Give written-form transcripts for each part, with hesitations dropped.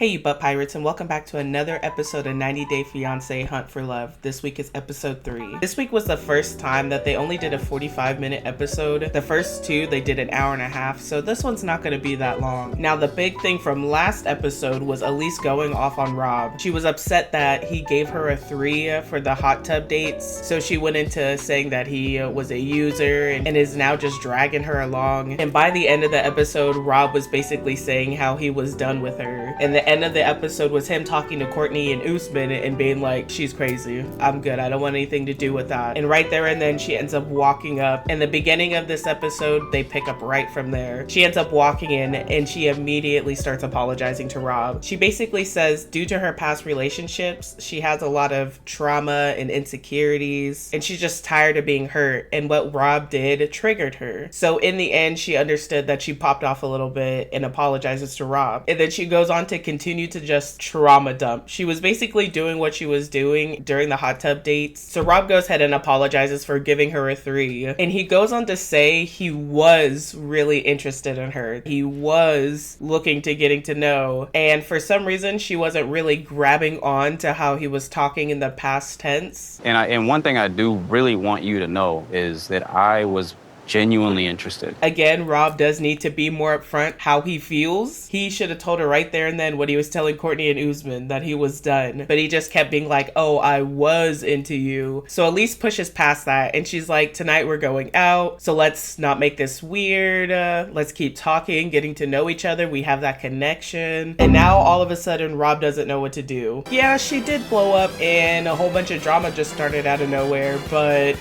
Hey, you butt pirates, and welcome back to another episode of 90 Day Fiancé Hunt for Love. This week is episode 3. This week was the first time that they only did a 45-minute episode. The first two, they did an hour and a half, so this one's not going to be that long. Now, the big thing from last episode was Elise going off on Rob. She was upset that he gave her a 3 for the hot tub dates, so she went into saying that he was a user and is now just dragging her along. And by the end of the episode, Rob was basically saying how he was done with her. And the end of the episode was him talking to Courtney and Usman and being like, she's crazy. I'm good. I don't want anything to do with that. And right there and then she ends up walking up. In the beginning of this episode, they pick up right from there. She ends up walking in and she immediately starts apologizing to Rob. She basically says due to her past relationships, she has a lot of trauma and insecurities and she's just tired of being hurt, and what Rob did triggered her. So in the end, she understood that she popped off a little bit and apologizes to Rob. And then she goes on to continue to just trauma dump. She was basically doing what she was doing during the hot tub dates. So Rob goes ahead and apologizes for giving her a 3. And he goes on to say he was really interested in her. He was looking to getting to know. And for some reason, she wasn't really grabbing on to how he was talking in the past tense. And one thing I do really want you to know is that I was genuinely interested. Again, Rob does need to be more upfront how he feels. He should have told her right there and then what he was telling Courtney and Usman, that he was done. But he just kept being like, oh, I was into you. So Elise pushes past that and she's like, tonight we're going out, so let's not make this weird. Let's keep talking, getting to know each other. We have that connection. And now all of a sudden, Rob doesn't know what to do. Yeah, she did blow up and a whole bunch of drama just started out of nowhere, but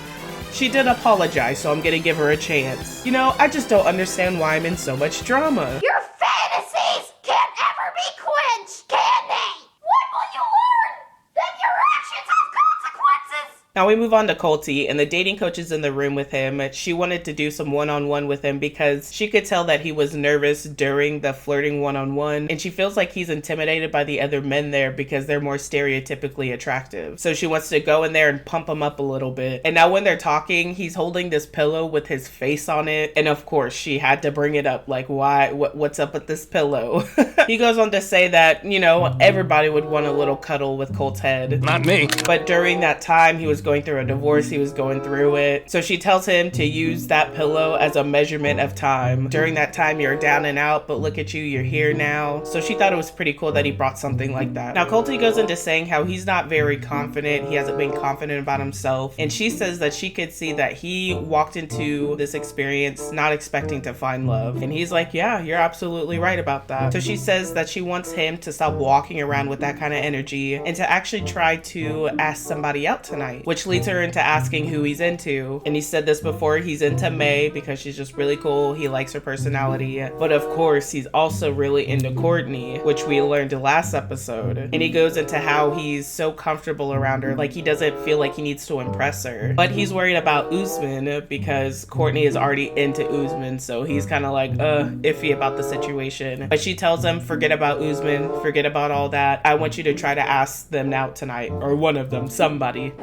she did apologize, so I'm gonna give her a chance. You know, I just don't understand why I'm in so much drama. Your fantasies can't ever be quenched, can they? When will you learn that your actions have consequences? Now we move on to Colty, and the dating coach is in the room with him. She wanted to do some one-on-one with him because she could tell that he was nervous during the flirting one-on-one, and she feels like he's intimidated by the other men there because they're more stereotypically attractive. So she wants to go in there and pump him up a little bit. And now when they're talking, he's holding this pillow with his face on it, and of course she had to bring it up, like, why, what's up with this pillow? He goes on to say that, you know, everybody would want a little cuddle with Colt's head. Not me. But during that time, he was going through a divorce, he was going through it. So she tells him to use that pillow as a measurement of time. During that time, you're down and out, but look at you, you're here now. So she thought it was pretty cool that he brought something like that. Now, Colty goes into saying how he's not very confident. He hasn't been confident about himself. And she says that she could see that he walked into this experience not expecting to find love. And he's like, yeah, you're absolutely right about that. So she says that she wants him to stop walking around with that kind of energy and to actually try to ask somebody out tonight, which leads her into asking who he's into. And he said this before, he's into May because she's just really cool. He likes her personality. But of course, he's also really into Courtney, which we learned last episode. And he goes into how he's so comfortable around her, like he doesn't feel like he needs to impress her. But he's worried about Usman because Courtney is already into Usman, so he's kind of like, iffy about the situation. But she tells him, forget about Usman, forget about all that. I want you to try to ask them out tonight, or one of them, somebody.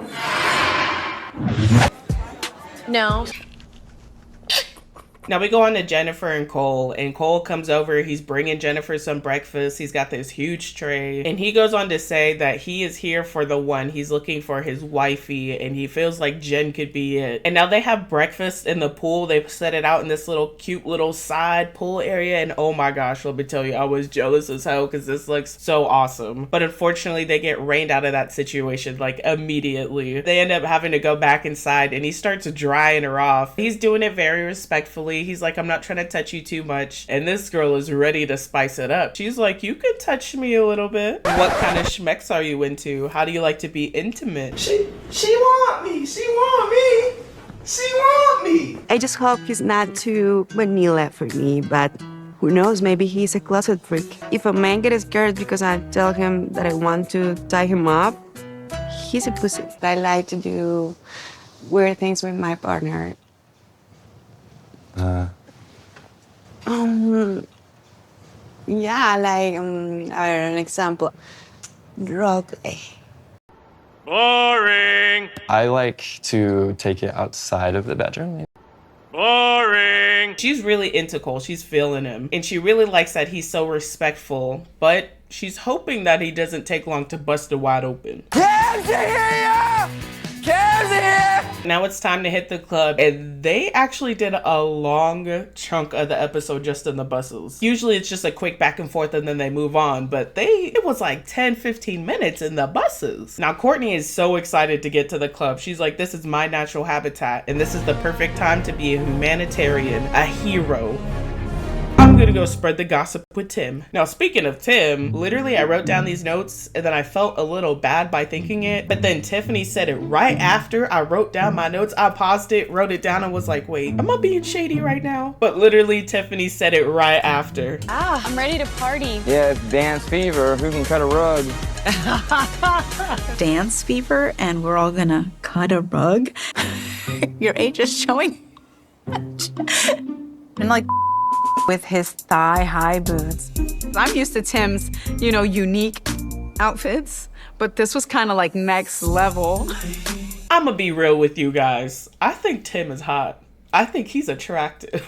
No. Now we go on to Jennifer and Cole comes over. He's bringing Jennifer some breakfast. He's got this huge tray, and he goes on to say that he is here for the one. He's looking for his wifey, and he feels like Jen could be it. And now they have breakfast in the pool. They've set it out in this little cute little side pool area, and oh my gosh, let me tell you, I was jealous as hell because this looks so awesome. But unfortunately, they get rained out of that situation like immediately. They end up having to go back inside, and he starts drying her off. He's doing it very respectfully. He's like, I'm not trying to touch you too much. And this girl is ready to spice it up. She's like, you can touch me a little bit. What kind of schmecks are you into? How do you like to be intimate? She want me. She want me. She want me. I just hope he's not too vanilla for me, but who knows, maybe he's a closet freak. If a man gets scared because I tell him that I want to tie him up, he's a pussy. I like to do weird things with my partner. Yeah, like, an example, role play. Boring. I like to take it outside of the bedroom. Boring. She's really into Cole. She's feeling him. And she really likes that he's so respectful, but she's hoping that he doesn't take long to bust it wide open. Cam's here! Cam's here! Now it's time to hit the club, and they actually did a long chunk of the episode just in the buses. Usually it's just a quick back and forth and then they move on, but it was like 10-15 minutes in the buses. Now Courtney is so excited to get to the club. She's like, this is my natural habitat, and this is the perfect time to be a humanitarian, a hero. I'm gonna go spread the gossip with Tim. Now, speaking of Tim, literally I wrote down these notes and then I felt a little bad by thinking it, but then Tiffany said it right after I wrote down my notes. I paused it, wrote it down, and was like, wait, am I being shady right now? But literally Tiffany said it right after. I'm ready to party. Yeah, it's dance fever. Who can cut a rug? Dance fever, and we're all gonna cut a rug? Your age is showing. And like with his thigh-high boots. I'm used to Tim's, unique outfits, but this was kind of like next level. I'm gonna be real with you guys. I think Tim is hot. I think he's attractive.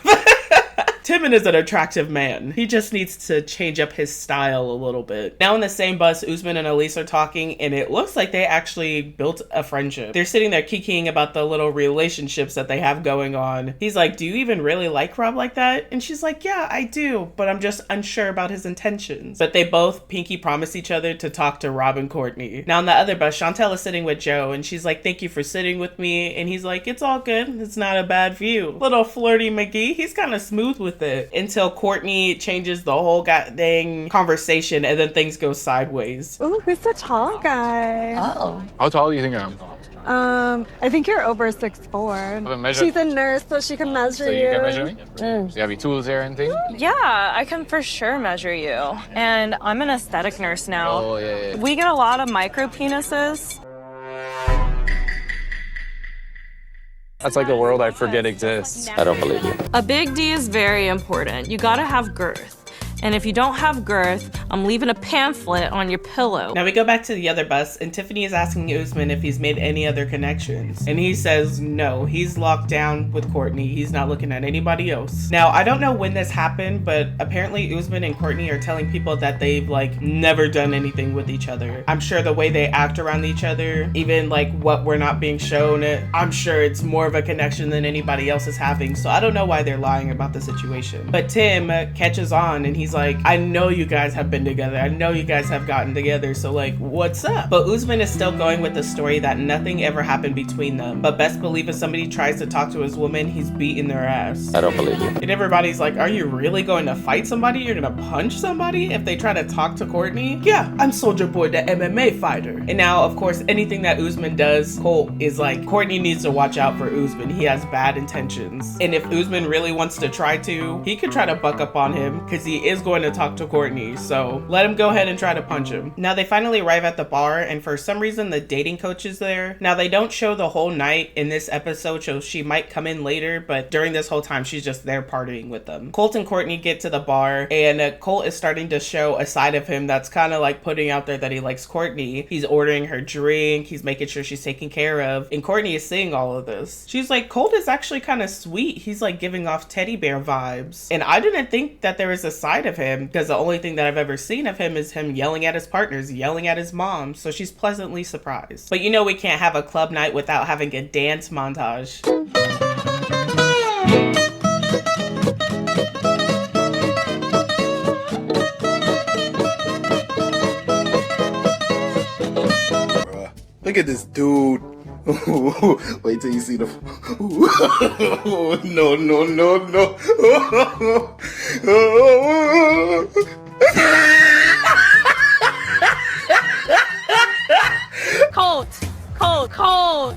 Timon is an attractive man. He just needs to change up his style a little bit. Now in the same bus, Usman and Elise are talking, and it looks like they actually built a friendship. They're sitting there kikiing about the little relationships that they have going on. He's like, do you even really like Rob like that? And she's like, yeah, I do, but I'm just unsure about his intentions. But they both pinky promise each other to talk to Rob and Courtney. Now on the other bus, Chantel is sitting with Joe, and she's like, thank you for sitting with me. And he's like, it's all good. It's not a bad view. Little flirty McGee. He's kind of smooth with it until Courtney changes the whole goddamn conversation, and then things go sideways. Ooh, who's the tall guy? Oh. How tall do you think I am? I think you're over 6'4". Measure. She's a nurse, so she can measure So you. you can measure me? Do you have your tools there and things? Yeah, I can for sure measure you. And I'm an aesthetic nurse now. Oh, yeah. We get a lot of micro penises. That's like a world I forget exists. I don't believe you. A big D is very important. You gotta have girth. And if you don't have girth, I'm leaving a pamphlet on your pillow. Now we go back to the other bus, and Tiffany is asking Usman if he's made any other connections. And he says no, he's locked down with Courtney. He's not looking at anybody else. Now, I don't know when this happened, but apparently Usman and Courtney are telling people that they've never done anything with each other. I'm sure the way they act around each other, even what we're not being shown, I'm sure it's more of a connection than anybody else is having. So I don't know why they're lying about the situation. But Tim catches on, and he's like, I know you guys have been together. I know you guys have gotten together. So what's up? But Usman is still going with the story that nothing ever happened between them. But best believe if somebody tries to talk to his woman, he's beating their ass. I don't believe you. And everybody's like, are you really going to fight somebody? You're gonna punch somebody if they try to talk to Courtney? Yeah, I'm Soldier Boy, the MMA fighter. And now, of course, anything that Usman does, Colt is like, Courtney needs to watch out for Usman. He has bad intentions. And if Usman really wants to try to, he could try to buck up on him because he is going to talk to Courtney. So let him go ahead and try to punch him. Now they finally arrive at the bar, and for some reason the dating coach is there. Now they don't show the whole night in this episode, so she might come in later, but during this whole time she's just there partying with them. Colt and Courtney get to the bar, and Colt is starting to show a side of him that's kind of putting out there that he likes Courtney. He's ordering her drink, he's making sure she's taken care of, and Courtney is seeing all of this. She's like, Colt is actually kind of sweet. He's giving off teddy bear vibes. And I didn't think that there was a side of him, because the only thing that I've ever seen of him is him yelling at his partners, yelling at his mom. So she's pleasantly surprised. But we can't have a club night without having a dance montage. Look at this dude. Wait till you see the. No, no, no, no. Colt! Colt! Colt!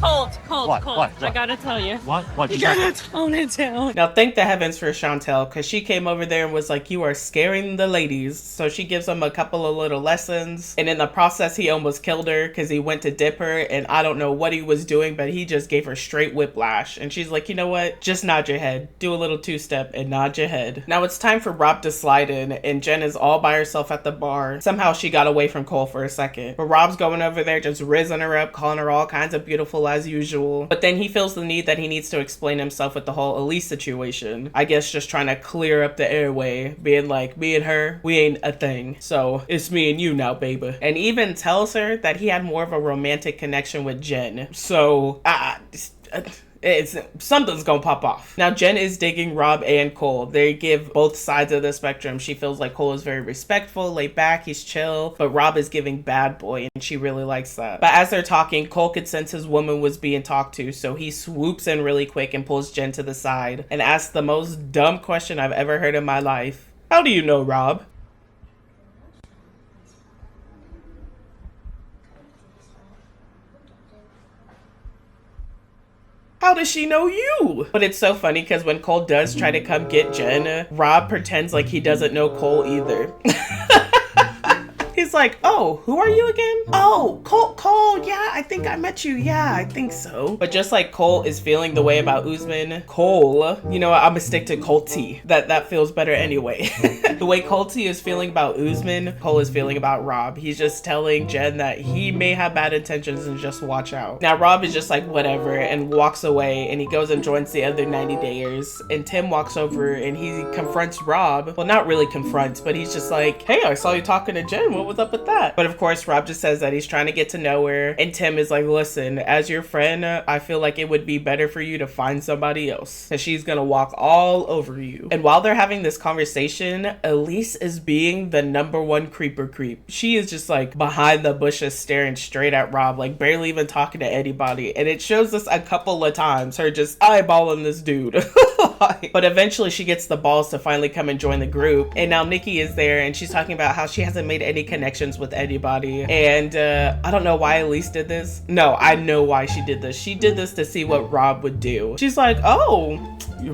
Colt! Colt! What? Colt! What? I gotta tell you. What? You gotta tone it down. Now thank the heavens for Chantel, because she came over there and was like, you are scaring the ladies. So she gives him a couple of little lessons, and in the process he almost killed her because he went to dip her, and I don't know what he was doing, but he just gave her straight whiplash. And she's like, you know what, just nod your head, do a little two-step and nod your head. Now it's time for Rob to slide in, and Jen is all by herself at the bar. Somehow she got away from Cole for a second, but Rob's going over there just rizzing her up, calling her all kinds of beautiful as usual. cool. But then he feels the need that he needs to explain himself with the whole Elise situation. I guess just trying to clear up the airway, being like, me and her, we ain't a thing. So it's me and you now, baby. And even tells her that he had more of a romantic connection with Jen. So, something's gonna pop off. Now Jen is digging Rob and Cole. They give both sides of the spectrum. She feels like Cole is very respectful, laid back, he's chill, but Rob is giving bad boy, and she really likes that. But as they're talking, Cole could sense his woman was being talked to, so he swoops in really quick and pulls Jen to the side and asks the most dumb question I've ever heard in my life. How do you know Rob? How does she know you? But it's so funny because when Cole does try to come get Jen, Rob pretends like he doesn't know Cole either. He's like, oh, who are you again? Oh, Cole, yeah, I think I met you. Yeah, I think so. But just like Cole is feeling the way about Usman, Cole, you know what, I'm gonna stick to Colty. That feels better anyway. The way Colty is feeling about Usman, Cole is feeling about Rob. He's just telling Jen that he may have bad intentions and just watch out. Now Rob is just like, whatever, and walks away, and he goes and joins the other 90 Dayers. And Tim walks over and he confronts Rob. Well, not really confronts, but he's just like, hey, I saw you talking to Jen. What was up with that? But of course, Rob just says that he's trying to get to know her. And Tim is like, listen, as your friend, I feel like it would be better for you to find somebody else, because she's gonna walk all over you. And while they're having this conversation, Elise is being the #1 creeper creep. She is just like behind the bushes staring straight at Rob, like barely even talking to anybody. And it shows us a couple of times her just eyeballing this dude. But eventually she gets the balls to finally come and join the group. And now Nikki is there and she's talking about how she hasn't made any connections with anybody. And I don't know why Elise did this. No, I know why she did this. She did this to see what Rob would do. She's like, oh,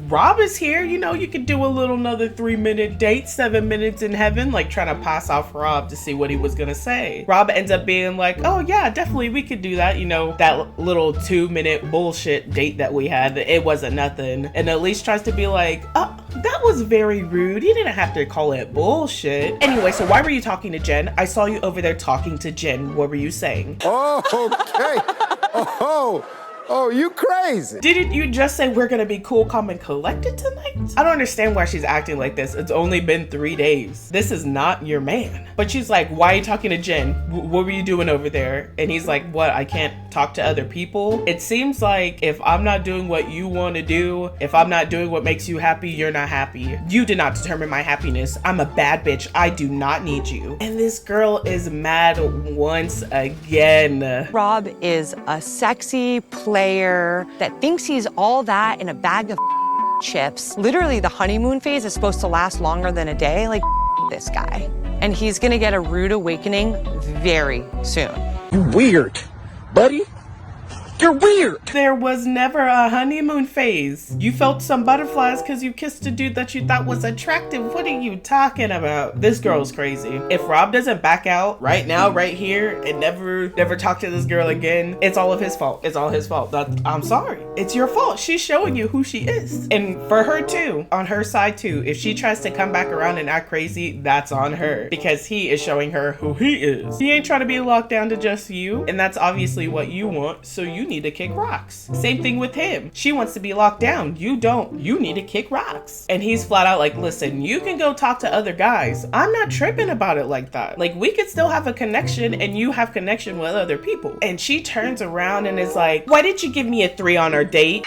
Rob is here, you know, you could do another 3-minute date, 7 minutes in heaven, like trying to pass off Rob to see what he was gonna say. Rob ends up being like, oh yeah, definitely we could do that, you know, that little 2-minute bullshit date that we had, it wasn't nothing. And Elise tries to be like, oh, that was very rude, you didn't have to call it bullshit. Anyway, so why were you talking to Jen? I saw you over there talking to Jen. What were you saying? Oh, okay. Oh, you crazy. Didn't you just say we're gonna be cool, calm, and collected tonight? I don't understand why she's acting like this. It's only been 3 days. This is not your man. But she's like, why are you talking to Jen? What were you doing over there? And he's like, what, I can't talk to other people? It seems like if I'm not doing what you want to do, if I'm not doing what makes you happy, you're not happy. You did not determine my happiness. I'm a bad bitch. I do not need you. And this girl is mad once again. Rob is a sexy player that thinks he's all that in a bag of chips. Literally, the honeymoon phase is supposed to last longer than a day. Like, this guy. And he's gonna get a rude awakening very soon. You weird, buddy. You're weird. There was never a honeymoon phase. You felt some butterflies because you kissed a dude that you thought was attractive. What are you talking about? This girl's crazy. If Rob doesn't back out right now, right here, and never talk to this girl again, it's all of his fault. It's all his fault. I'm sorry. It's your fault. She's showing you who she is. And for her too, on her side too, if she tries to come back around and act crazy, that's on her, because he is showing her who he is. He ain't trying to be locked down to just you, and that's obviously what you want, so you need to kick rocks. Same thing with him. She wants to be locked down. You don't. You need to kick rocks. And he's flat out like, listen, you can go talk to other guys. I'm not tripping about it like that. Like, we could still have a connection and you have connection with other people. And she turns around and is like, why didn't you give me a 3 on our date?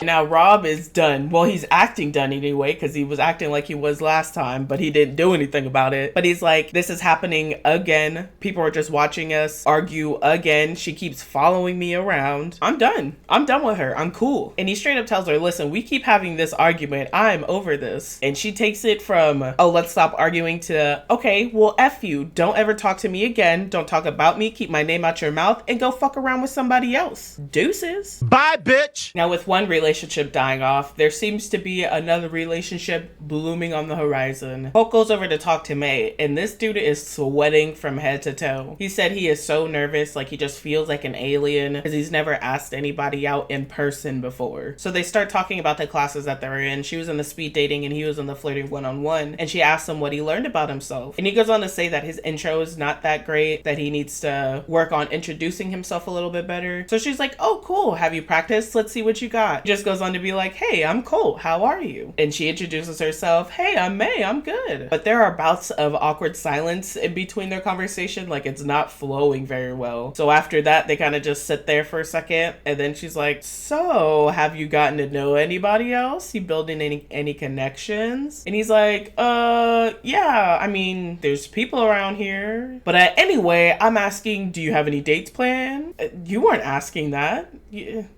Now Rob is done. Well, he's acting done anyway, because he was acting like he was last time, but he didn't do anything about it. But he's like, this is happening again. People are just watching us argue again. She keeps following me around. I'm done. I'm done with her. I'm cool. And he straight up tells her, listen, we keep having this argument. I'm over this. And she takes it from, oh, let's stop arguing, to, okay, well, F you. Don't ever talk to me again. Don't talk about me. Keep my name out your mouth and go fuck around with somebody else. Deuces. Bye, bitch. Now with one relationship relationship dying off, there seems to be another relationship blooming on the horizon. Colt goes over to talk to May, and this dude is sweating from head to toe. He said he is so nervous, like he just feels like an alien because he's never asked anybody out in person before. So they start talking about the classes that they're in. She was in the speed dating and he was in the flirting one-on-one, and she asked him what he learned about himself. And he goes on to say that his intro is not that great, that he needs to work on introducing himself a little bit better. So she's like, oh cool, have you practiced? Let's see what you got. He just goes on to be like, hey, I'm Colt, how are you? And she introduces herself, hey, I'm May, I'm good. But there are bouts of awkward silence in between their conversation, like it's not flowing very well. So after that, they kind of just sit there for a second, and then she's like, so have you gotten to know anybody else? You building any connections? And he's like, yeah, I mean, there's people around here. But anyway, I'm asking, do you have any dates planned? You weren't asking that.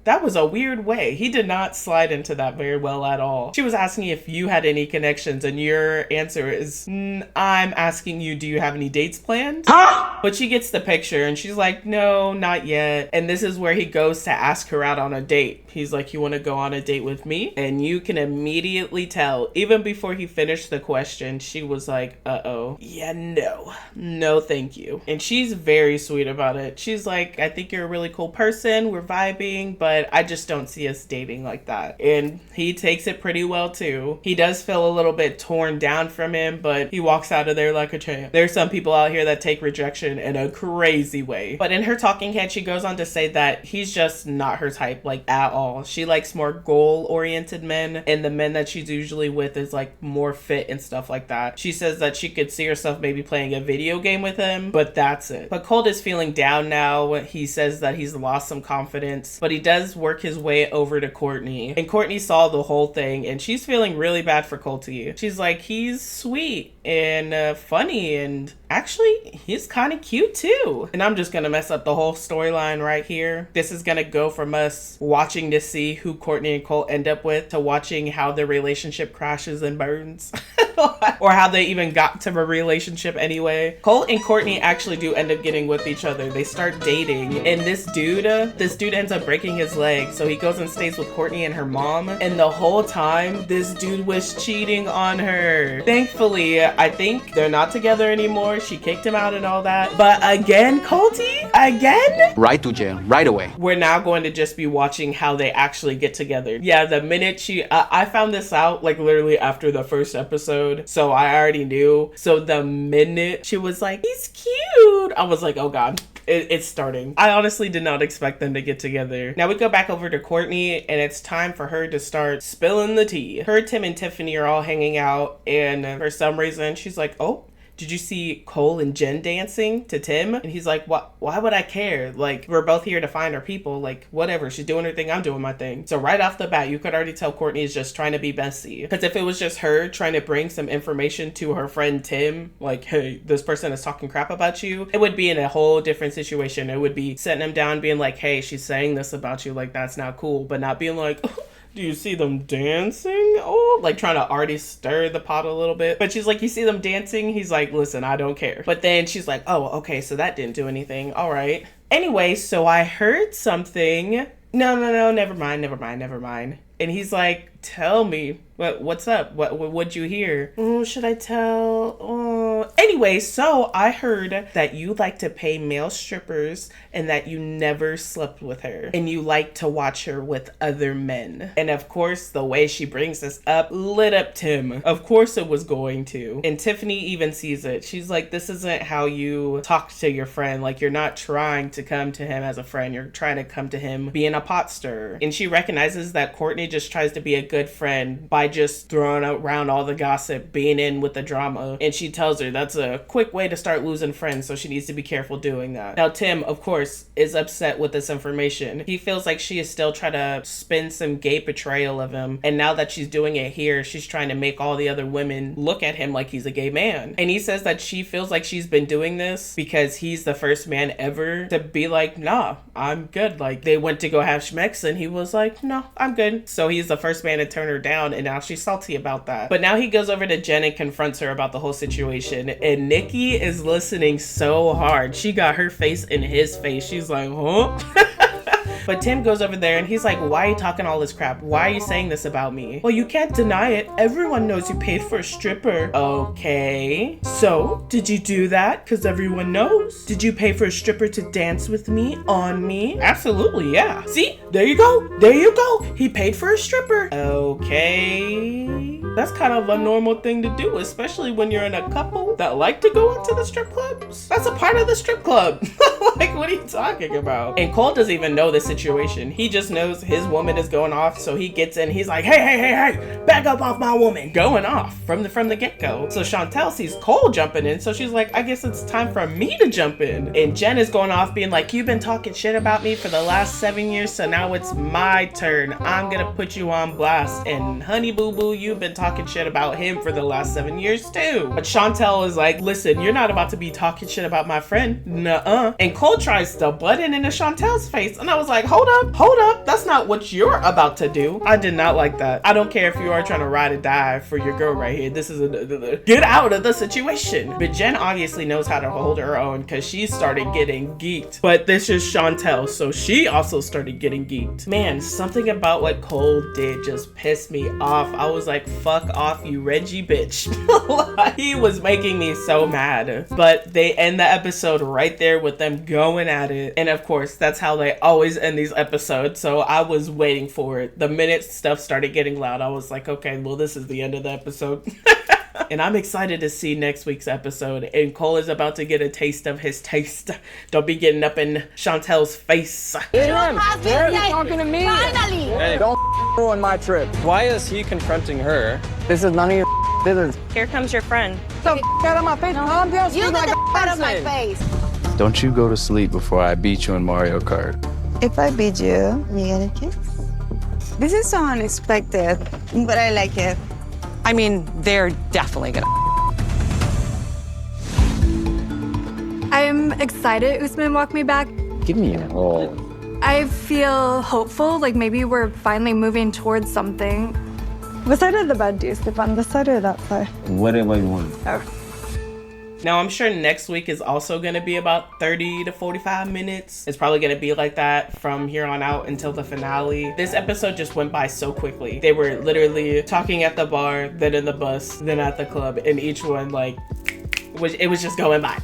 That was a weird way. He did not slide into that very well at all. She was asking if you had any connections, and your answer is, I'm asking you, do you have any dates planned? Huh? But she gets the picture, and she's like, no, not yet. And this is where he goes to ask her out on a date. He's like, you want to go on a date with me? And you can immediately tell, even before he finished the question, she was like, uh-oh. Yeah, no, thank you. And she's very sweet about it. She's like, I think you're a really cool person. We're vibing, but I just don't see us dating like that. And he takes it pretty well too. He does feel a little bit torn down from him, but he walks out of there like a champ. There's some people out here that take rejection in a crazy way. But in her talking head, she goes on to say that he's just not her type, like at all. She likes more goal-oriented men, and the men that she's usually with is like more fit and stuff like that. She says that she could see herself maybe playing a video game with him, but that's it. But Colt is feeling down now. He says that he's lost some confidence, but he does work his way over to Courtney. And Courtney saw the whole thing, and she's feeling really bad for Colty. She's like, he's sweet and funny, and actually, he's kind of cute too. And I'm just gonna mess up the whole storyline right here. This is gonna go from us watching to see who Courtney and Colt end up with to watching how their relationship crashes and burns. Or how they even got to a relationship anyway. Colt and Courtney actually do end up getting with each other. They start dating, and this dude ends up breaking his leg. So he goes and stays with Courtney and her mom. And the whole time, this dude was cheating on her. Thankfully, I think they're not together anymore. She kicked him out and all that. But again, Colty? Again? Right to jail, right away. We're now going to just be watching how they actually get together. Yeah, the minute I found this out like literally after the first episode. So I already knew. So the minute she was like, he's cute, I was like, oh God. It's starting. I honestly did not expect them to get together. Now we go back over to Courtney, and it's time for her to start spilling the tea. Her, Tim, and Tiffany are all hanging out, and for some reason she's like, oh, did you see Cole and Jen dancing to Tim? And he's like, what? Why would I care? Like, we're both here to find our people. Like, whatever. She's doing her thing. I'm doing my thing. So right off the bat, you could already tell Courtney is just trying to be bestie. Because if it was just her trying to bring some information to her friend Tim, like, hey, this person is talking crap about you, it would be in a whole different situation. It would be setting him down, being like, hey, she's saying this about you. Like, that's not cool. But not being like, do you see them dancing? Oh, like trying to already stir the pot a little bit. But she's like, you see them dancing? He's like, listen, I don't care. But then she's like, oh, okay, so that didn't do anything. All right. Anyway, so I heard something. No, never mind. And he's like, tell me, what's up? What'd you hear? Oh, should I tell? Oh. Anyway, so I heard that you like to pay male strippers and that you never slept with her and you like to watch her with other men. And of course, the way she brings this up lit up Tim. Of course it was going to. And Tiffany even sees it. She's like, this isn't how you talk to your friend. Like, you're not trying to come to him as a friend. You're trying to come to him being a pot stirrer. And she recognizes that Courtney just tries to be a good friend by just throwing around all the gossip, being in with the drama. And she tells her that's a quick way to start losing friends, so she needs to be careful doing that. Now Tim, of course, is upset with this information. He feels like she is still trying to spin some gay portrayal of him, and now that she's doing it here, she's trying to make all the other women look at him like he's a gay man. And he says that she feels like she's been doing this because he's the first man ever to be like, nah, I'm good. Like, they went to go have schmecks and he was like, no, I'm good. So he's the first man to turn her down, and now she's salty about that. But now he goes over to Jen and confronts her about the whole situation, and Nikki is listening so hard. She got her face in his face. She's like, huh? But Tim goes over there and he's like, why are you talking all this crap? Why are you saying this about me? Well, you can't deny it. Everyone knows you paid for a stripper. Okay. So, did you do that? Because everyone knows. Did you pay for a stripper to dance with me, on me? Absolutely, yeah. See? There you go. There you go. He paid for a stripper. Okay. That's kind of a normal thing to do, especially when you're in a couple that like to go into the strip clubs. That's a part of the strip club. Like, what are you talking about? And Colt doesn't even know the situation. He just knows his woman is going off, so he gets in. He's like, hey, back up off my woman. Going off from the get-go. So Chantel sees Cole jumping in, so she's like, I guess it's time for me to jump in. And Jen is going off being like, you've been talking shit about me for the last 7 years, so now it's my turn. I'm gonna put you on blast. And honey boo boo, you've been talking shit about him for the last 7 years too. But Chantel is like, listen, you're not about to be talking shit about my friend. Nuh-uh. And Cole tries to butt in into Chantel's face. And I was like, hold up. That's not what you're about to do. I did not like that. I don't care if you are trying to ride or die for your girl right here. This is get out of the situation. But Jen obviously knows how to hold her own because she started getting geeked. But this is Chantel, so she also started getting geeked. Man, something about what Cole did just pissed me off. I was like, fuck off, you Reggie bitch. He was making me so mad. But they end the episode right there with them going at it. And of course, that's how they always end these episodes. So I was waiting for it. The minute stuff started getting loud, I was like, okay, well, this is the end of the episode. And I'm excited to see next week's episode. And Cole is about to get a taste of his taste. Don't be getting up in Chantel's face. Hey, why are you talking to me? Finally! Hey, don't ruin my trip. Why is he confronting her? This is none of your business. Here comes your friend. Get out of my face. Calm down. You Speak get like the a out of my person. face. Don't you go to sleep before I beat you in Mario Kart. If I beat you, you get a kiss? This is so unexpected, but I like it. I mean, they're definitely gonna. I'm excited Usman walked me back. Give me a hole. I feel hopeful, like maybe we're finally moving towards something. What side of the bed do you sleep on? This side or that side? Whatever you want. Oh. Now, I'm sure next week is also going to be about 30 to 45 minutes. It's probably going to be like that from here on out until the finale. This episode just went by so quickly. They were literally talking at the bar, then in the bus, then at the club, and each one, like, it was just going by.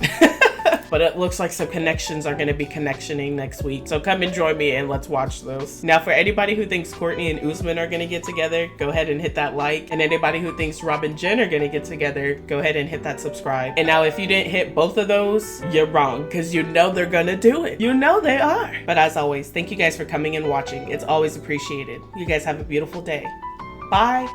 But it looks like some connections are going to be connectioning next week. So come and join me and let's watch those. Now, for anybody who thinks Courtney and Usman are going to get together, go ahead and hit that like. And anybody who thinks Rob and Jen are going to get together, go ahead and hit that subscribe. And now, if you didn't hit both of those, you're wrong, because you know they're going to do it. You know they are. But as always, thank you guys for coming and watching. It's always appreciated. You guys have a beautiful day. Bye.